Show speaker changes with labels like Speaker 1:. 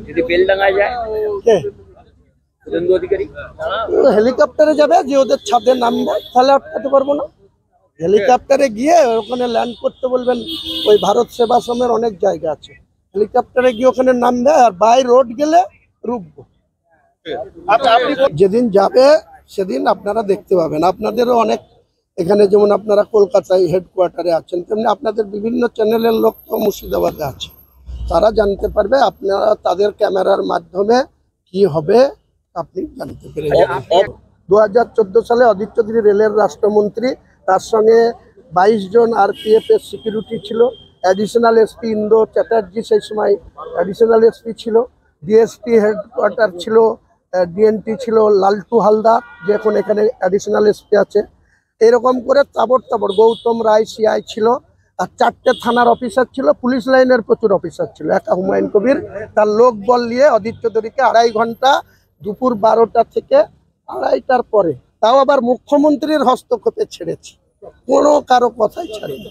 Speaker 1: যদি বেলডাঙ্গায় যায়
Speaker 2: কে
Speaker 1: শুভেন্দু অধিকারী
Speaker 2: হেলিকপ্টারে যাবে, যে ওদের ছাদে নামবে, তাহলে আটকাতে পারবো না। হেলিকপ্টারে গিয়ে ওখানে ল্যান্ড করতে বলবেন। ওই ভারত সেবাশ্রমের অনেক জায়গা আছে, হেলিকপ্টারে গিয়ে ওখানে নামবে, আর বাই রোড গেলে রুকবো। যেদিন যাবে সেদিন আপনারা দেখতে পাবেন। আপনাদেরও অনেক এখানে, যেমন আপনারা কলকাতায় হেডকোয়ার্টারে আছেন, তেমনি আপনাদের বিভিন্ন চ্যানেলের লোক তো মুর্শিদাবাদে আছে, তারা জানতে পারবে। আপনারা তাদের ক্যামেরার মাধ্যমে কি হবে আপনি জানতে পেরে যাবেন। 2014 সালে অধীর চৌধুরী রেলের রাষ্ট্রমন্ত্রী, তার সঙ্গে 22 জন RPF এর সিকিউরিটি ছিল। অ্যাডিশনাল এসপি ইন্দ্র চ্যাটার্জি সেই সময় অ্যাডিশনাল এসপি ছিল। ডিএসপি হেডকোয়ার্টার ছিল, ডিএনটি ছিল লালটু হালদার, যে এখন এখানে অ্যাডিশনাল এসপি আছে। এরকম করে তাবড় তাবড় গৌতম রায় সিআই ছিল, আর 4টে থানার অফিসার ছিল, পুলিশ লাইনের প্রচুর অফিসার ছিল। একা হুমায়ুন কবির তার লোক বল নিয়ে অধীর চৌধুরীকে 2.5 ঘন্টা দুপুর 12টা থেকে 2:30টার পরে, তাও আবার মুখ্যমন্ত্রীর হস্তক্ষেপে ছেড়েছি, কোনো কারো কথাই ছাড়িনি।